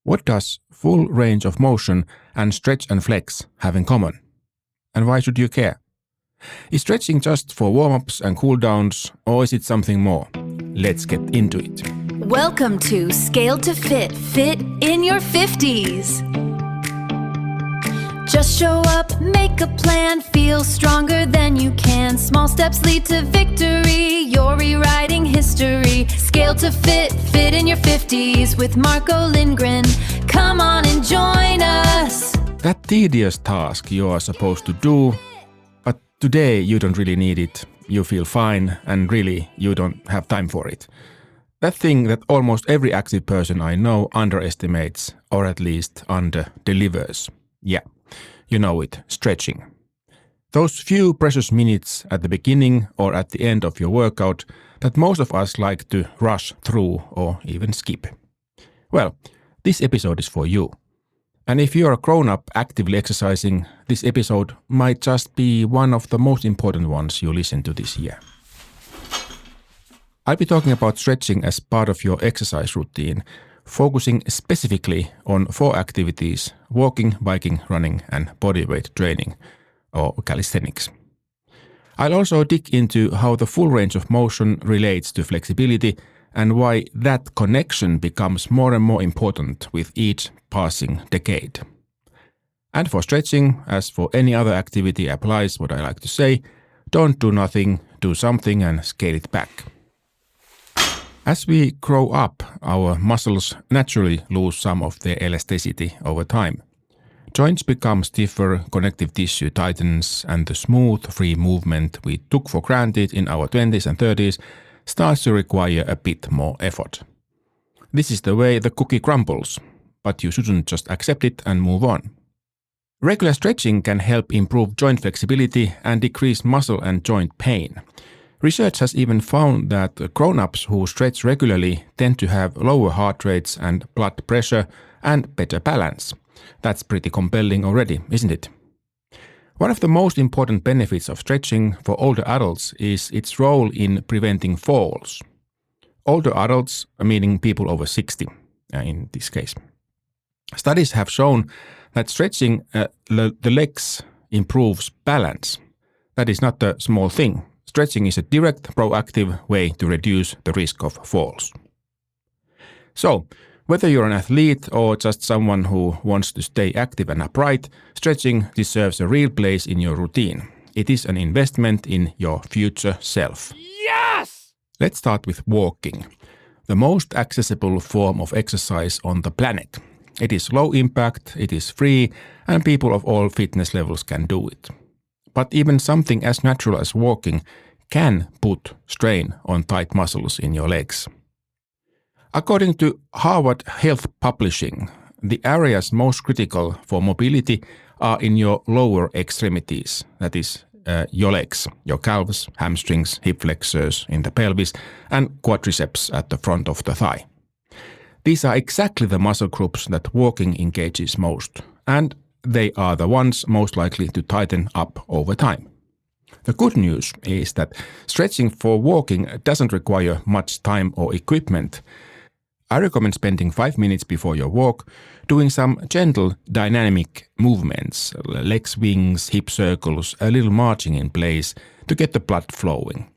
What does full range of motion and stretch and flex have in common? And why should you care? Is stretching just for warm-ups and cool-downs, or is it something more? Let's get into it. Welcome to Scale to Fit, Fit in your 50s. Just show up, make a plan, feel stronger than you can. Small steps lead to victory, you're rewriting history. Scale to Fit, Fit in your 50s with Marco Lindgren. Come on and join us. That tedious task you are supposed to do, but today you don't really need it. You feel fine and really you don't have time for it. That thing that almost every active person I know underestimates, or at least under-delivers. Yeah, you know it, stretching. Those few precious minutes at the beginning or at the end of your workout that most of us like to rush through or even skip. Well, this episode is for you. And if you're a grown-up actively exercising, this episode might just be one of the most important ones you listen to this year. I'll be talking about stretching as part of your exercise routine, focusing specifically on 4 activities: walking, biking, running, and bodyweight training, or calisthenics. I'll also dig into how the full range of motion relates to flexibility and why that connection becomes more and more important with each passing decade. And for stretching, as for any other activity applies what I like to say, don't do nothing, do something and scale it back. As we grow up, our muscles naturally lose some of their elasticity over time. Joints become stiffer, connective tissue tightens, and the smooth, free movement we took for granted in our 20s and 30s starts to require a bit more effort. This is the way the cookie crumbles, but you shouldn't just accept it and move on. Regular stretching can help improve joint flexibility and decrease muscle and joint pain. Research has even found that grown-ups who stretch regularly tend to have lower heart rates and blood pressure and better balance. That's pretty compelling already, isn't it? One of the most important benefits of stretching for older adults is its role in preventing falls. Older adults, meaning people over 60 in this case. Studies have shown that stretching the legs improves balance. That is not a small thing. Stretching is a direct, proactive way to reduce the risk of falls. So, whether you're an athlete or just someone who wants to stay active and upright, stretching deserves a real place in your routine. It is an investment in your future self. Yes! Let's start with walking, the most accessible form of exercise on the planet. It is low impact, it is free, and people of all fitness levels can do it. But even something as natural as walking can put strain on tight muscles in your legs. According to Harvard Health Publishing, the areas most critical for mobility are in your lower extremities, that is, your legs, your calves, hamstrings, hip flexors in the pelvis, and quadriceps at the front of the thigh. These are exactly the muscle groups that walking engages most, and they are the ones most likely to tighten up over time. The good news is that stretching for walking doesn't require much time or equipment. I recommend spending 5 minutes before your walk doing some gentle dynamic movements, leg swings, hip circles, a little marching in place to get the blood flowing.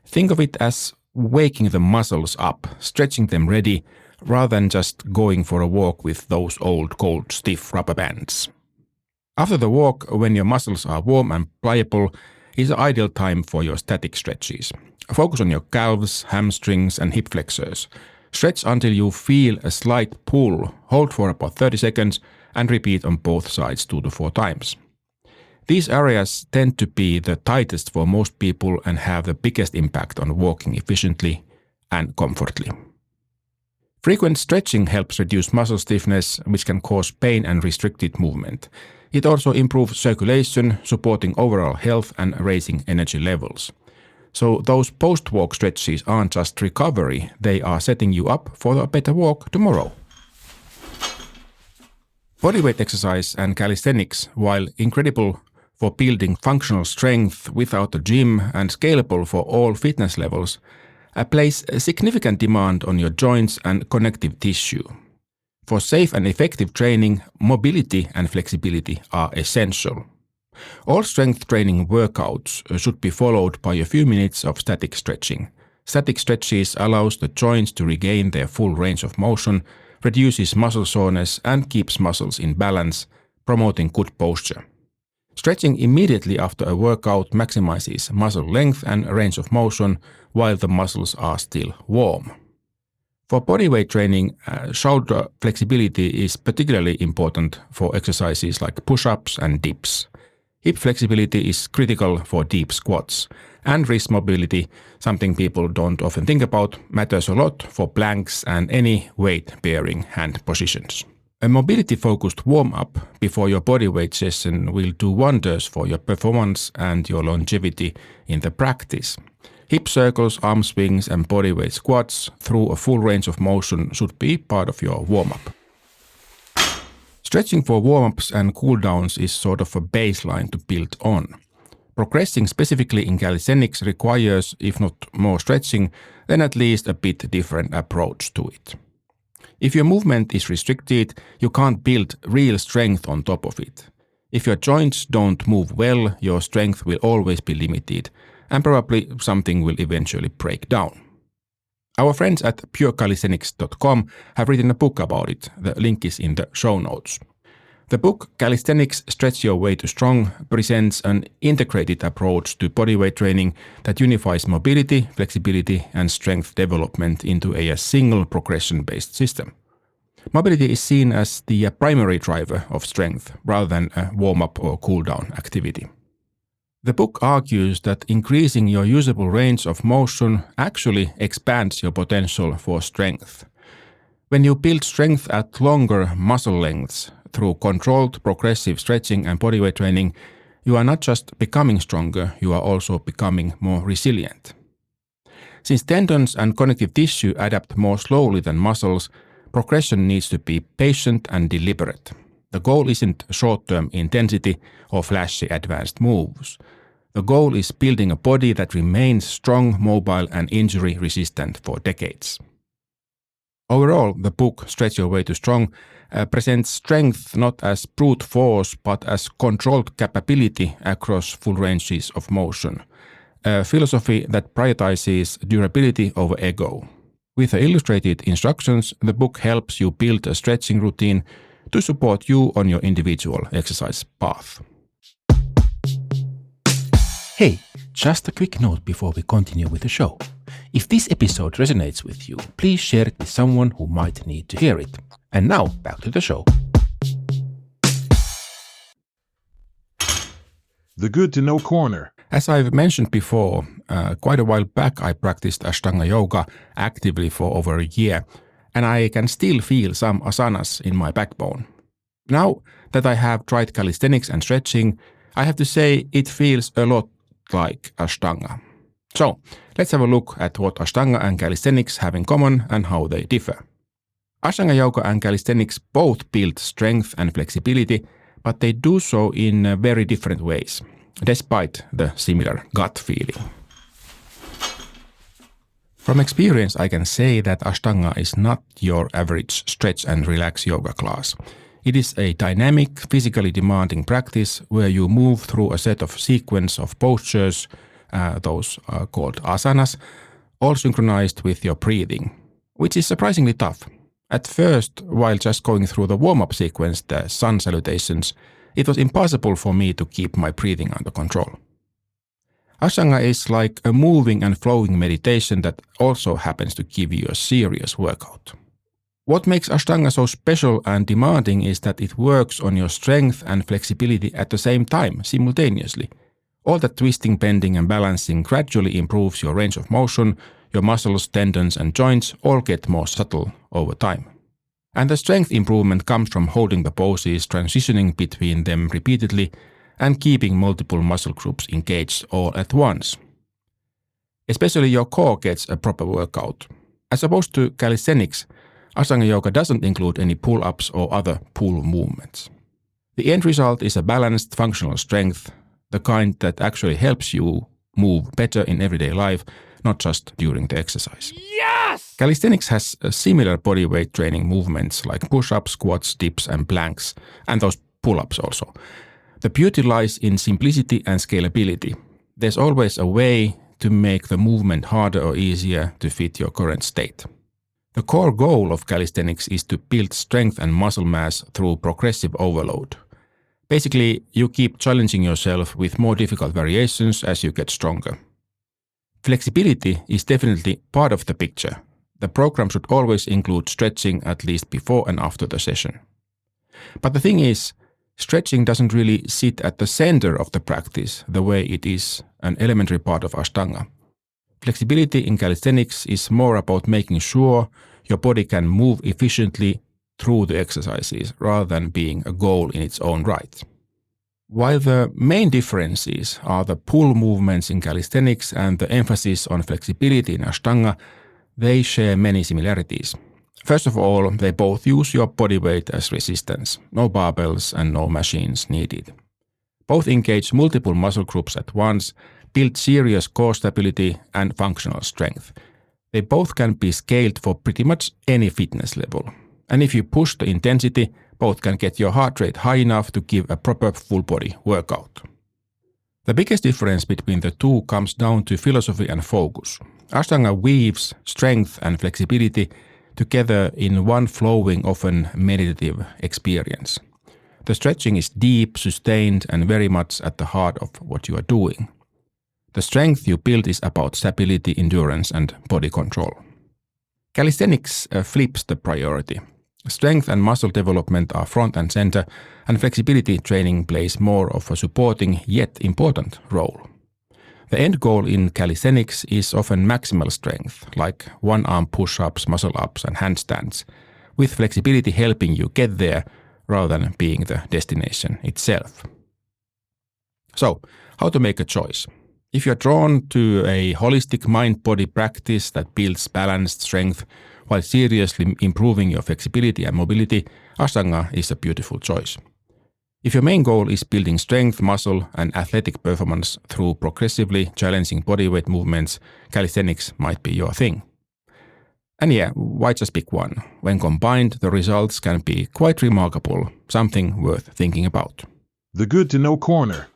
Think of it as waking the muscles up, stretching them ready, rather than just going for a walk with those old cold stiff rubber bands. After the walk, when your muscles are warm and pliable, is the ideal time for your static stretches. Focus on your calves, hamstrings, and hip flexors. Stretch until you feel a slight pull, hold for about 30 seconds, and repeat on both sides 2 to 4 times. These areas tend to be the tightest for most people and have the biggest impact on walking efficiently and comfortably. Frequent stretching helps reduce muscle stiffness, which can cause pain and restricted movement. It also improves circulation, supporting overall health and raising energy levels. So those post-walk stretches aren't just recovery, they are setting you up for a better walk tomorrow. Bodyweight exercise and calisthenics, while incredible for building functional strength without a gym and scalable for all fitness levels, place a significant demand on your joints and connective tissue. For safe and effective training, mobility and flexibility are essential. All strength training workouts should be followed by a few minutes of static stretching. Static stretches allows the joints to regain their full range of motion, reduces muscle soreness and keeps muscles in balance, promoting good posture. Stretching immediately after a workout maximizes muscle length and range of motion while the muscles are still warm. For bodyweight training, shoulder flexibility is particularly important for exercises like push-ups and dips. Hip flexibility is critical for deep squats, and wrist mobility, something people don't often think about, matters a lot for planks and any weight-bearing hand positions. A mobility-focused warm-up before your bodyweight session will do wonders for your performance and your longevity in the practice. Hip circles, arm swings and bodyweight squats through a full range of motion should be part of your warm-up. Stretching for warm-ups and cool-downs is sort of a baseline to build on. Progressing specifically in calisthenics requires, if not more stretching, then at least a bit different approach to it. If your movement is restricted, you can't build real strength on top of it. If your joints don't move well, your strength will always be limited, and probably something will eventually break down. Our friends at purecalisthenics.com have written a book about it. The link is in the show notes. The book, Calisthenics Stretch Your Way to Strong, presents an integrated approach to bodyweight training that unifies mobility, flexibility, and strength development into a single progression-based system. Mobility is seen as the primary driver of strength rather than a warm-up or cool-down activity. The book argues that increasing your usable range of motion actually expands your potential for strength. When you build strength at longer muscle lengths through controlled progressive stretching and bodyweight training, you are not just becoming stronger, you are also becoming more resilient. Since tendons and connective tissue adapt more slowly than muscles, progression needs to be patient and deliberate. The goal isn't short-term intensity or flashy advanced moves. The goal is building a body that remains strong, mobile, and injury-resistant for decades. Overall, the book Stretch Your Way to Strong presents strength not as brute force but as controlled capability across full ranges of motion, a philosophy that prioritizes durability over ego. With the illustrated instructions, the book helps you build a stretching routine to support you on your individual exercise path. Hey, just a quick note before we continue with the show. If this episode resonates with you, please share it with someone who might need to hear it. And now, back to the show. The Good to Know Corner. As I've mentioned before, quite a while back I practiced Ashtanga yoga actively for over a year, and I can still feel some asanas in my backbone. Now that I have tried calisthenics and stretching, I have to say it feels a lot like Ashtanga. So, let's have a look at what Ashtanga and calisthenics have in common and how they differ. Ashtanga yoga and calisthenics both build strength and flexibility, but they do so in very different ways, despite the similar gut feeling. From experience, I can say that Ashtanga is not your average stretch and relax yoga class. It is a dynamic, physically demanding practice where you move through a set of sequence of postures, those are called asanas, all synchronized with your breathing, which is surprisingly tough. At first, while just going through the warm-up sequence, the sun salutations, it was impossible for me to keep my breathing under control. Ashtanga is like a moving and flowing meditation that also happens to give you a serious workout. What makes Ashtanga so special and demanding is that it works on your strength and flexibility at the same time, simultaneously. All that twisting, bending and balancing gradually improves your range of motion, your muscles, tendons and joints all get more subtle over time. And the strength improvement comes from holding the poses, transitioning between them repeatedly, and keeping multiple muscle groups engaged all at once. Especially your core gets a proper workout. As opposed to calisthenics, Ashtanga yoga doesn't include any pull-ups or other pull movements. The end result is a balanced functional strength, the kind that actually helps you move better in everyday life, not just during the exercise. Yes! Calisthenics has similar body weight training movements like push-ups, squats, dips, and planks, and those pull-ups also. The beauty lies in simplicity and scalability. There's always a way to make the movement harder or easier to fit your current state. The core goal of calisthenics is to build strength and muscle mass through progressive overload. Basically, you keep challenging yourself with more difficult variations as you get stronger. Flexibility is definitely part of the picture. The program should always include stretching at least before and after the session. But the thing is, stretching doesn't really sit at the center of the practice the way it is an elementary part of Ashtanga. Flexibility in calisthenics is more about making sure your body can move efficiently through the exercises rather than being a goal in its own right. While the main differences are the pull movements in calisthenics and the emphasis on flexibility in Ashtanga, they share many similarities. First of all, they both use your body weight as resistance, no barbells and no machines needed. Both engage multiple muscle groups at once, build serious core stability and functional strength. They both can be scaled for pretty much any fitness level. And if you push the intensity, both can get your heart rate high enough to give a proper full body workout. The biggest difference between the two comes down to philosophy and focus. Ashtanga weaves strength and flexibility together in one flowing, often meditative experience. The stretching is deep, sustained, and very much at the heart of what you are doing. The strength you build is about stability, endurance, and body control. Calisthenics flips the priority. Strength and muscle development are front and center, and flexibility training plays more of a supporting yet important role. The end goal in calisthenics is often maximal strength, like one-arm push-ups, muscle-ups, and handstands, with flexibility helping you get there rather than being the destination itself. So, how to make a choice? If you're drawn to a holistic mind-body practice that builds balanced strength while seriously improving your flexibility and mobility, Ashtanga is a beautiful choice. If your main goal is building strength, muscle, and athletic performance through progressively challenging bodyweight movements, calisthenics might be your thing. And yeah, why just pick one? When combined, the results can be quite remarkable, something worth thinking about. The Good to Know Corner.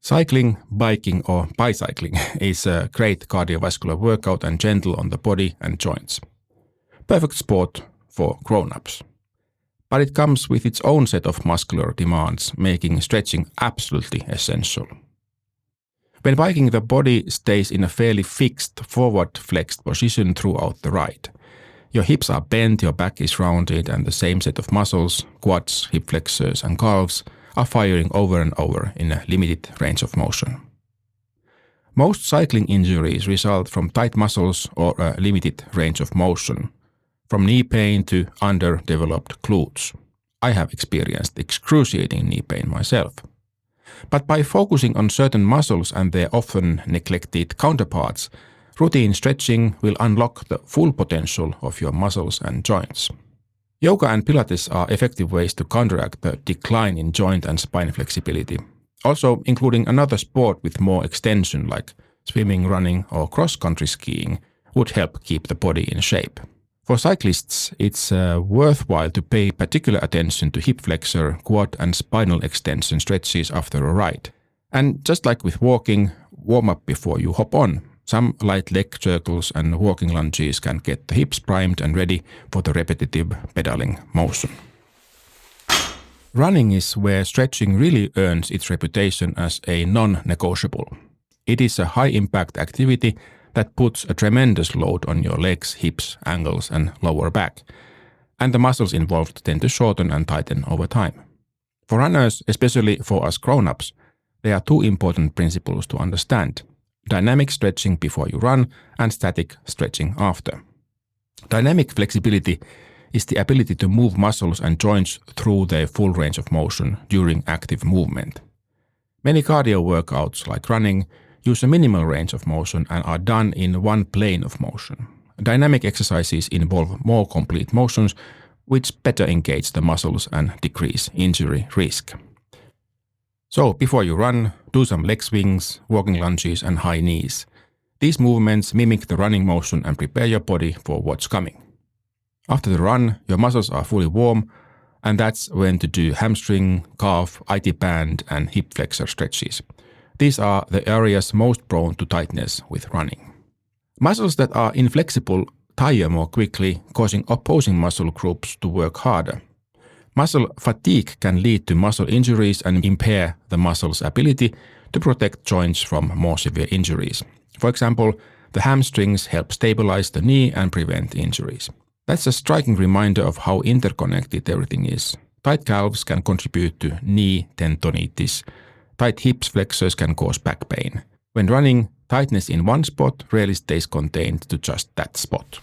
Cycling, biking, or bicycling is a great cardiovascular workout and gentle on the body and joints. Perfect sport for grown-ups. But it comes with its own set of muscular demands, making stretching absolutely essential. When biking, the body stays in a fairly fixed, forward-flexed position throughout the ride. Your hips are bent, your back is rounded, and the same set of muscles, quads, hip flexors, and calves, are firing over and over in a limited range of motion. Most cycling injuries result from tight muscles or a limited range of motion, from knee pain to underdeveloped glutes. I have experienced excruciating knee pain myself. But by focusing on certain muscles and their often neglected counterparts, routine stretching will unlock the full potential of your muscles and joints. Yoga and Pilates are effective ways to counteract the decline in joint and spine flexibility, also including another sport with more extension like swimming, running, or cross-country skiing would help keep the body in shape. For cyclists, it's worthwhile to pay particular attention to hip flexor, quad, and spinal extension stretches after a ride. And just like with walking, warm up before you hop on. Some light leg circles and walking lunges can get the hips primed and ready for the repetitive pedaling motion. Running is where stretching really earns its reputation as a non-negotiable. It is a high-impact activity that puts a tremendous load on your legs, hips, ankles, and lower back, and the muscles involved tend to shorten and tighten over time. For runners, especially for us grown-ups, there are two important principles to understand: dynamic stretching before you run and static stretching after. Dynamic flexibility is the ability to move muscles and joints through their full range of motion during active movement. Many cardio workouts, like running, use a minimal range of motion and are done in one plane of motion. Dynamic exercises involve more complete motions, which better engage the muscles and decrease injury risk. So, before you run, do some leg swings, walking lunges, and high knees. These movements mimic the running motion and prepare your body for what's coming. After the run, your muscles are fully warm, and that's when to do hamstring, calf, IT band, and hip flexor stretches. These are the areas most prone to tightness with running. Muscles that are inflexible tire more quickly, causing opposing muscle groups to work harder. Muscle fatigue can lead to muscle injuries and impair the muscle's ability to protect joints from more severe injuries. For example, the hamstrings help stabilize the knee and prevent injuries. That's a striking reminder of how interconnected everything is. Tight calves can contribute to knee tendonitis. Tight hips flexors can cause back pain. When running, tightness in one spot rarely stays contained to just that spot.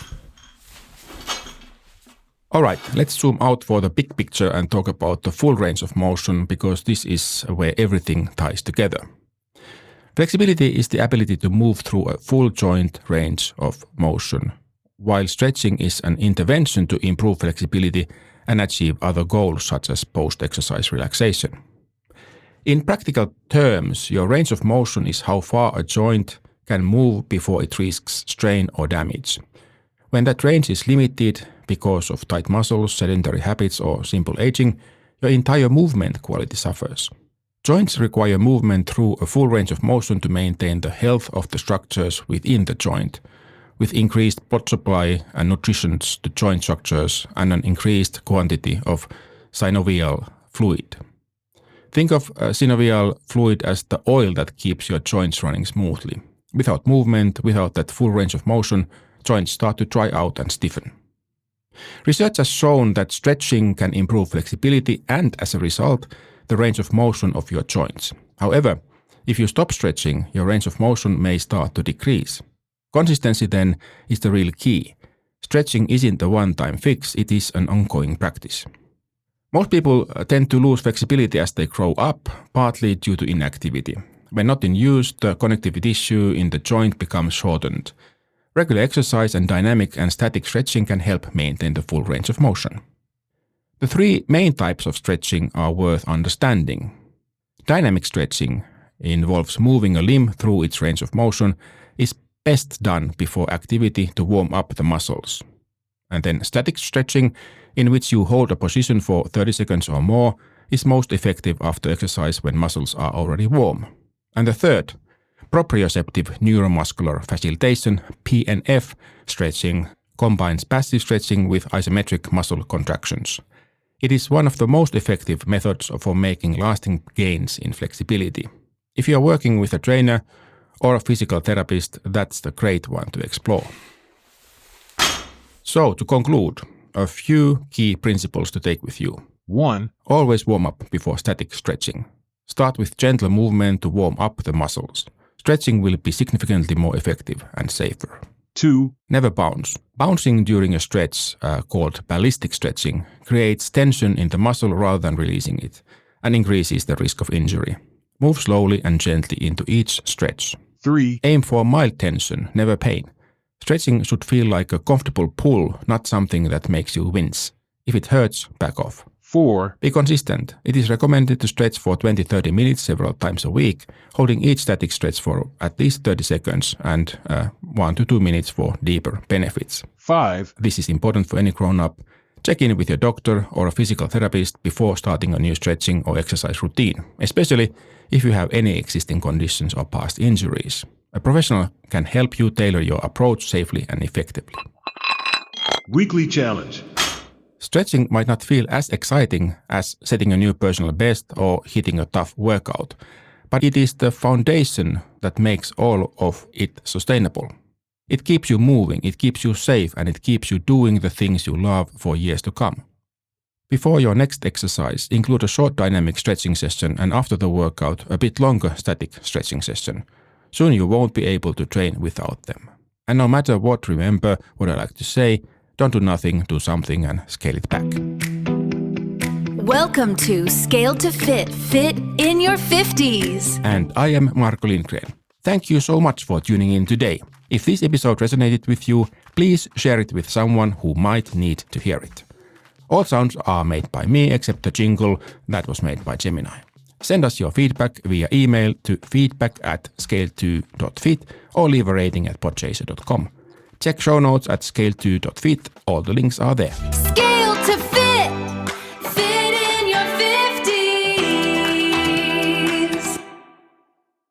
Alright, let's zoom out for the big picture and talk about the full range of motion, because this is where everything ties together. Flexibility is the ability to move through a full joint range of motion, while stretching is an intervention to improve flexibility and achieve other goals such as post-exercise relaxation. In practical terms, your range of motion is how far a joint can move before it risks strain or damage. When that range is limited because of tight muscles, sedentary habits, or simple aging, your entire movement quality suffers. Joints require movement through a full range of motion to maintain the health of the structures within the joint, with increased blood supply and nutrition to joint structures and an increased quantity of synovial fluid. Think of synovial fluid as the oil that keeps your joints running smoothly. Without movement, without that full range of motion, joints start to dry out and stiffen. Research has shown that stretching can improve flexibility and, as a result, the range of motion of your joints. However, if you stop stretching, your range of motion may start to decrease. Consistency then is the real key. Stretching isn't a one-time fix, it is an ongoing practice. Most people tend to lose flexibility as they grow up, partly due to inactivity. When not in use, the connective tissue in the joint becomes shortened. Regular exercise and dynamic and static stretching can help maintain the full range of motion. The three main types of stretching are worth understanding. Dynamic stretching involves moving a limb through its range of motion, is best done before activity to warm up the muscles. And then static stretching, in which you hold a position for 30 seconds or more, is most effective after exercise when muscles are already warm. And the third, proprioceptive neuromuscular facilitation, PNF stretching, combines passive stretching with isometric muscle contractions. It is one of the most effective methods for making lasting gains in flexibility. If you are working with a trainer or a physical therapist, that's the great one to explore. So, to conclude, a few key principles to take with you. 1. Always warm up before static stretching. Start with gentle movement to warm up the muscles. Stretching will be significantly more effective and safer. 2. Never bounce. Bouncing during a stretch, called ballistic stretching, creates tension in the muscle rather than releasing it, and increases the risk of injury. Move slowly and gently into each stretch. 3. Aim for mild tension, never pain. Stretching should feel like a comfortable pull, not something that makes you wince. If it hurts, back off. 4. Be consistent. It is recommended to stretch for 20-30 minutes several times a week, holding each static stretch for at least 30 seconds and 1 to 2 minutes for deeper benefits. 5. This is important for any grown-up. Check in with your doctor or a physical therapist before starting a new stretching or exercise routine, especially if you have any existing conditions or past injuries. A professional can help you tailor your approach safely and effectively. Weekly challenge. Stretching might not feel as exciting as setting a new personal best or hitting a tough workout, but it is the foundation that makes all of it sustainable. It keeps you moving, it keeps you safe, and it keeps you doing the things you love for years to come. Before your next exercise, include a short dynamic stretching session, and after the workout, a bit longer static stretching session. Soon you won't be able to train without them. And no matter what, remember what I like to say, don't do nothing, do something, and scale it back. Welcome to Scale to Fit, Fit in your 50s. And I am Marko Lindgren. Thank you so much for tuning in today. If this episode resonated with you, please share it with someone who might need to hear it. All sounds are made by me except the jingle that was made by Gemini. Send us your feedback via email to feedback@scale2.fit or leave a rating at podchaser.com. Check show notes at scale2.fit. All the links are there.